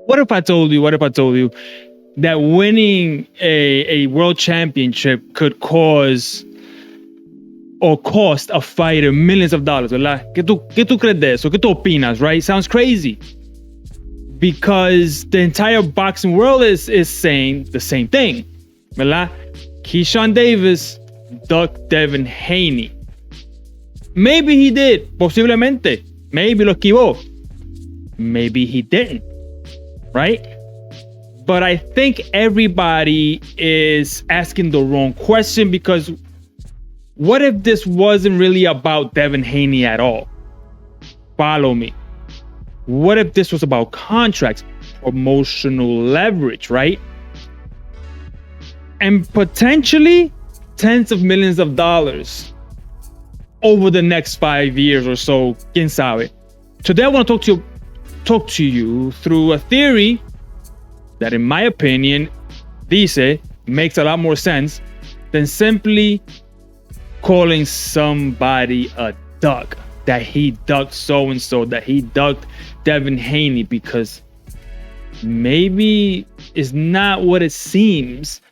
What if I told you that winning a world championship could cause or cost a fighter millions of dollars, ¿verdad? ¿Qué tú crees de eso? ¿Qué tú opinas, right? Sounds crazy. Because the entire boxing world is saying the same thing, ¿verdad? Keyshawn Davis ducked Devin Haney. Maybe he did, posiblemente. Maybe lo esquivó. Maybe he didn't, right? But I think everybody is asking the wrong question, because what if this wasn't really about Devin Haney at all? Follow me. What if this was about contracts, promotional leverage, right? And potentially tens of millions of dollars over the next 5 years or so, quién sabe. Today I want to talk to you through a theory that, in my opinion, makes a lot more sense than simply calling somebody a duck. That he ducked so-and-so, that he ducked Devin Haney, because maybe it's not what it seems.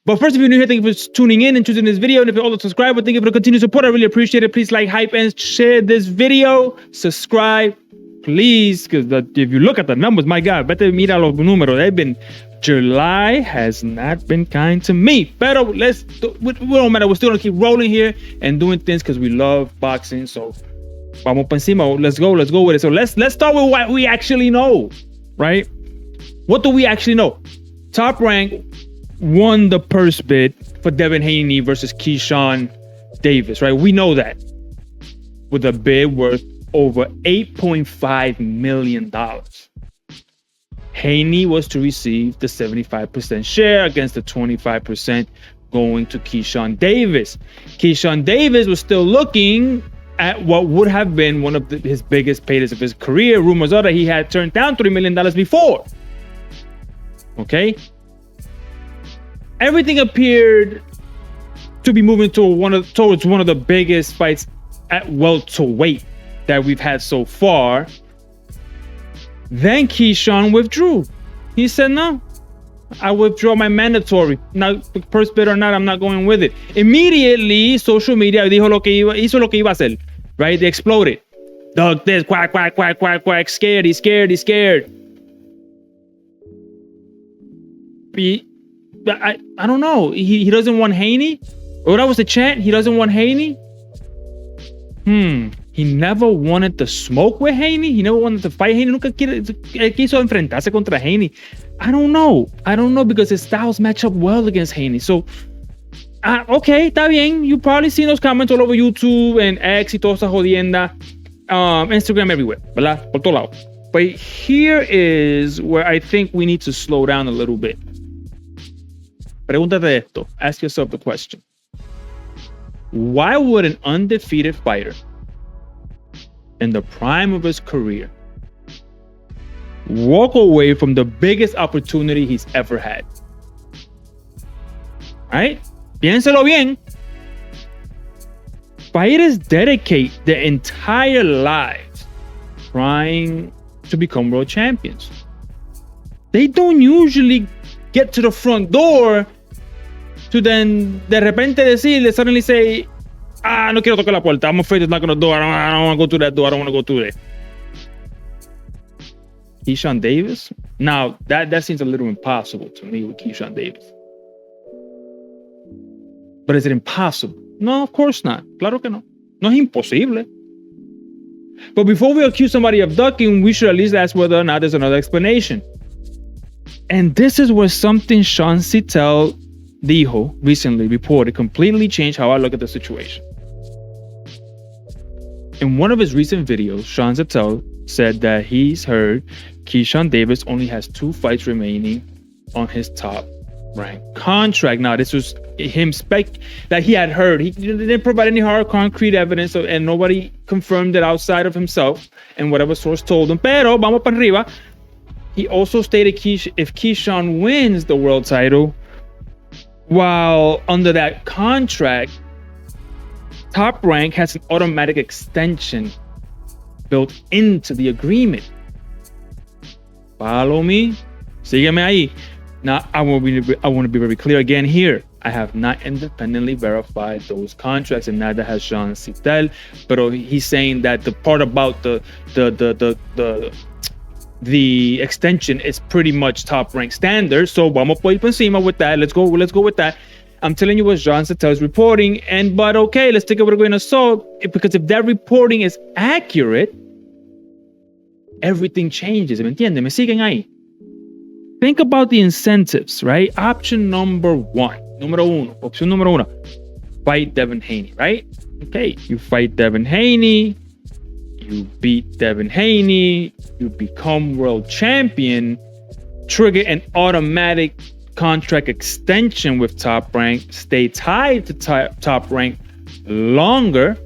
But first, if you're new here, thank you for tuning in and choosing this video. And if you're also subscribed, thank you for the continued support. I really appreciate it. Please like, hype, and share this video. Subscribe, please, because if you look at the numbers, my God, vete mira los números. July has not been kind to me. Pero we don't matter. We're still gonna keep rolling here and doing things because we love boxing. So vamos pa encima. Let's go with it. So let's start with what we actually know, right? What do we actually know? Top Rank won the purse bid for Devin Haney versus Keyshawn Davis, right? We know that, with a bid worth over $8.5 million. Haney was to receive the 75% share against the 25% going to Keyshawn Davis. Keyshawn Davis was still looking at what would have been one of his biggest paydays of his career. Rumors are that he had turned down $3 million before. Okay? Everything appeared to be moving towards one of the biggest fights at welterweight that we've had so far. Then Keyshawn withdrew. He said, no, I withdraw my mandatory. Now, first bid or not, I'm not going with it. Immediately, social media hizo lo que iba a hacer, right? They exploded. Dog this, quack, quack, quack, quack, quack. Scared, he's scared. I don't know. He doesn't want Haney? Or that was the chant? He doesn't want Haney? He never wanted to smoke with Haney. He never wanted to fight Haney. Nunca quiso enfrentarse contra Haney. I don't know because his styles match up well against Haney. So, okay, está bien. You probably seen those comments all over YouTube and X y toda esa jodienda. Instagram, everywhere, ¿verdad? Por todo lado. But here is where I think we need to slow down a little bit. Pregúntate esto. Ask yourself the question. Why would an undefeated fighter in the prime of his career walk away from the biggest opportunity he's ever had? Right? Piénselo bien. Fighters dedicate their entire lives trying to become world champions. They don't usually get to the front door to then de repente decir, suddenly say, no quiero tocar la puerta. I'm afraid it's not going to do. I don't want to go through that door. I don't want to go through there. Keyshawn Davis? Now, that seems a little impossible to me with Keyshawn Davis. But is it impossible? No, of course not. Claro que no. No es imposible. But before we accuse somebody of ducking, we should at least ask whether or not there's another explanation. And this is where something Sean Zittel recently reported completely changed how I look at the situation. In one of his recent videos, Sean Zittel said that he's heard Keyshawn Davis only has 2 fights remaining on his Top Rank contract. Now, this was him that he had heard. He didn't provide any hard, concrete evidence, and nobody confirmed it outside of himself and whatever source told him. Pero, vamos para arriba. He also stated if Keyshawn wins the world title, while under that contract, Top Rank has an automatic extension built into the agreement. Follow me. Sígueme ahí. Now, I want to be very clear again here. I have not independently verified those contracts, and neither has Sean Zittel. But he's saying that the part about the extension is pretty much Top Rank standard. So vamos por encima with that. Let's go with that. I'm telling you what Sean Zittel is reporting, but okay, let's take it with a grain of salt, because if that reporting is accurate, everything changes. ¿Me entienden? ¿Me siguen ahí? Think about the incentives, right? Option number one. Opción número uno. Fight Devin Haney, right? Okay, you fight Devin Haney. You beat Devin Haney. You become world champion. Trigger an automatic contract extension with Top Rank. Stay tied to Top Rank longer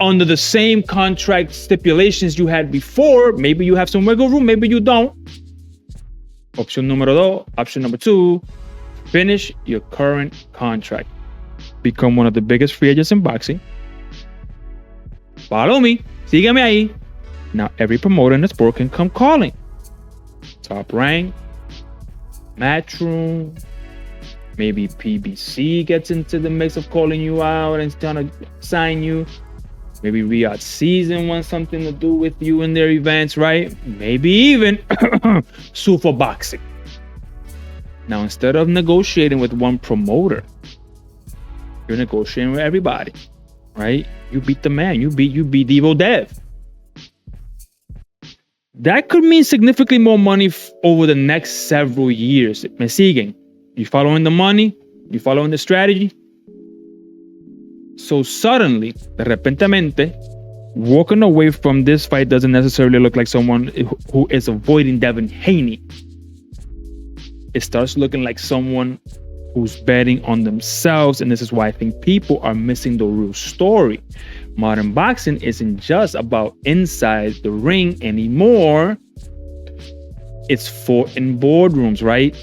under the same contract stipulations you had before. Maybe you have some wiggle room, maybe you don't. Option number two, finish your current contract. Become one of the biggest free agents in boxing. Follow me. Sígueme ahí. Now every promoter in the sport can come calling. Top Rank, Matchroom, maybe PBC gets into the mix of calling you out and trying to sign you. Maybe Riyadh Season wants something to do with you in their events, right? Maybe even Super Boxing. Now, instead of negotiating with one promoter, you're negotiating with everybody, right? You beat the man. You beat Devo Dev. That could mean significantly more money over the next several years. Me siguen. You following the money? You following the strategy? So suddenly, de repentemente, walking away from this fight doesn't necessarily look like someone who is avoiding Devin Haney. It starts looking like someone who's betting on themselves, and this is why I think people are missing the real story. Modern boxing isn't just about inside the ring anymore. It's fought in boardrooms, right?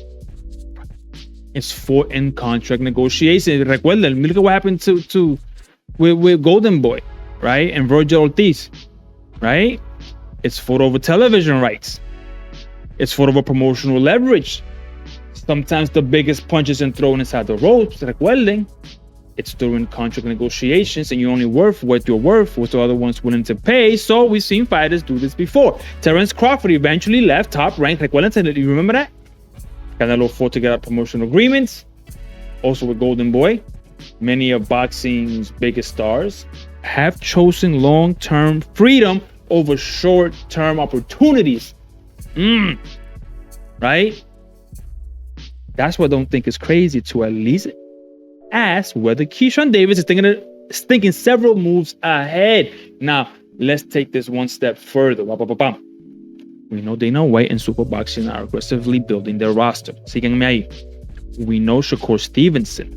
It's fought in contract negotiations. Recuerden, look at what happened with Golden Boy, right? And Virgil Ortiz, right? It's fought over television rights. It's fought over promotional leverage. Sometimes the biggest punch isn't thrown inside the ropes. Recuerden, it's during contract negotiations, and you're only worth what you're worth, what the other one's willing to pay. So we've seen fighters do this before. Terence Crawford eventually left Top Rank. Recuerden, you remember that? Canelo fought to get out promotional agreements. Also with Golden Boy. Many of boxing's biggest stars have chosen long-term freedom over short-term opportunities. Right? That's what I don't think is crazy to at least ask whether Keyshawn Davis is thinking several moves ahead. Now, let's take this one step further. We know Dana White and Super Boxing are aggressively building their roster. Síganme ahí. We know Shakur Stevenson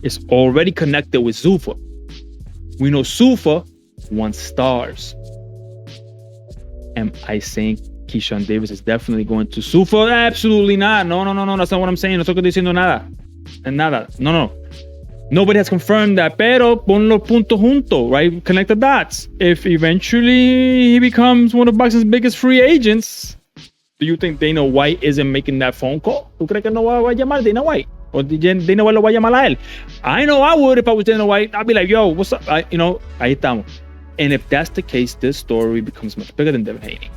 is already connected with Zuffa. We know Zuffa wants stars. Am I saying Keyshawn Davis is definitely going to Zuffa? Absolutely not. No. That's not what I'm saying. No estoy diciendo nada. No. Nobody has confirmed that, pero pon los puntos juntos, right? Connect the dots. If eventually he becomes one of boxing's biggest free agents, do you think Dana White isn't making that phone call? ¿Tú crees que no va a llamar Dana White? Or Dana White lo va a llamar a él? I know I would if I was Dana White. I'd be like, yo, what's up? Ahí estamos. And if that's the case, this story becomes much bigger than Devin Haney.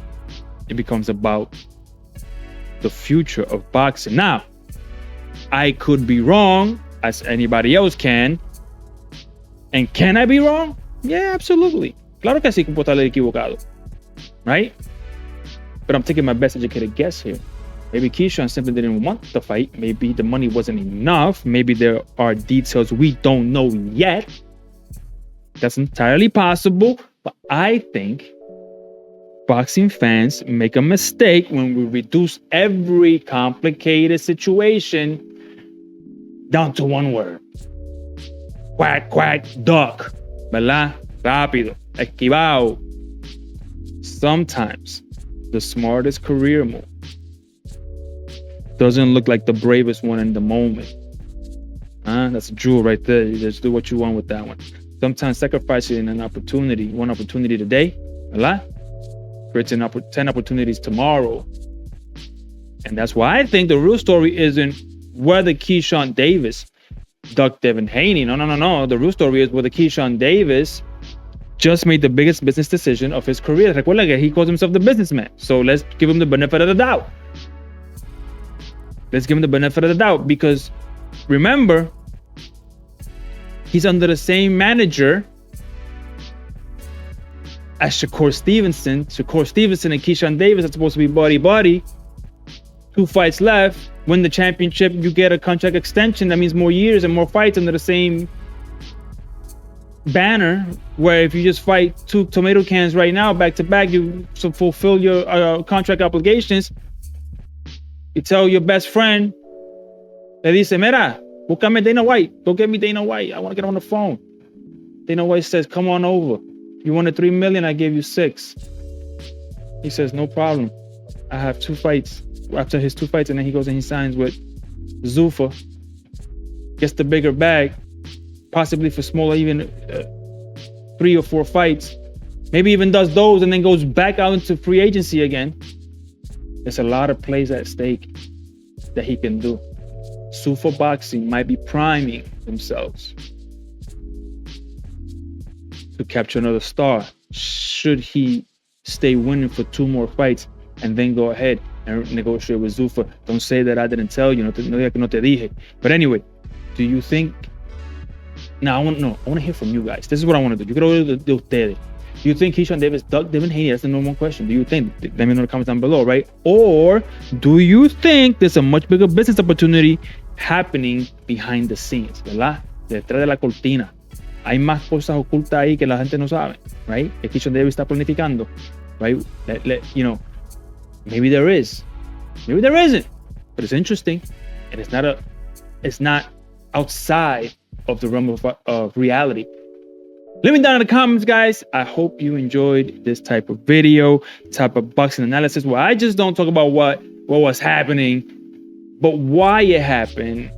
It becomes about the future of boxing. Now, I could be wrong, as anybody else can. And can I be wrong? Yeah, absolutely. Claro que sí que puedo estar equivocado. Right? But I'm taking my best educated guess here. Maybe Keyshawn simply didn't want the fight. Maybe the money wasn't enough. Maybe there are details we don't know yet. That's entirely possible. But I think boxing fans make a mistake when we reduce every complicated situation down to one word. Quack, quack, duck. ¿Verdad? Rápido. Esquivado. Sometimes the smartest career move doesn't look like the bravest one in the moment. That's a jewel right there. You just do what you want with that one. Sometimes sacrificing one opportunity today, ¿verdad? Creating 10 opportunities tomorrow And that's why I think the real story isn't whether Keyshawn Davis ducked Devin Haney. No. The real story is whether Keyshawn Davis just made the biggest business decision of his career. Recuerda que he calls himself the businessman. So let's give him the benefit of the doubt. Let's give him the benefit of the doubt, because remember, he's under the same manager as Shakur Stevenson. Shakur Stevenson and Keyshawn Davis are supposed to be buddy-buddy. 2 fights left. Win the championship, you get a contract extension. That means more years and more fights under the same banner, where if you just fight 2 tomato cans right now back to back, you fulfill your contract obligations. You tell your best friend, le dice, mira, búscame Dana White. Go get me Dana White. I want to get on the phone. Dana White says, come on over. You wanted $3 million, I gave you 6. He says, no problem. I have 2 fights. After his 2 fights, and then he goes and he signs with Zuffa, gets the bigger bag, possibly for smaller, even 3 or 4 fights, maybe even does those and then goes back out into free agency again. There's a lot of plays at stake that he can do. Zuffa Boxing might be priming themselves to capture another star, should he stay winning for 2 more fights and then go ahead and negotiate with Zuffa. Don't say that I didn't tell you. No diga que no te dije. But anyway, do you think? Now I want to hear from you guys. This is what I want to do. You quiero de ustedes. Do you think Keyshawn Davis ducked Devin Haney? That's the number 1 question. Do you think? Let me know in the comments down below, right? Or do you think there's a much bigger business opportunity happening behind the scenes, ¿verdad? Detrás de la cortina. Hay más cosas ocultas ahí que la gente no sabe, right? Que Keyshawn Davis está planificando, right? You know. Maybe there is, maybe there isn't, but it's interesting, and it's not outside of the realm of reality. Let me know down in the comments, guys. I hope you enjoyed this type of video, type of boxing analysis, where I just don't talk about what was happening, but why it happened.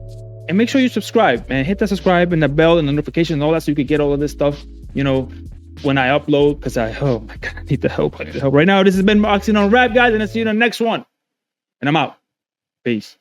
And make sure you subscribe, man. Hit that subscribe and the bell and the notifications and all that, so you can get all of this stuff, you know, when I upload, because oh my God, I need the help. Right now, this has been Boxing Unwrapped, guys, and I'll see you in the next one. And I'm out. Peace.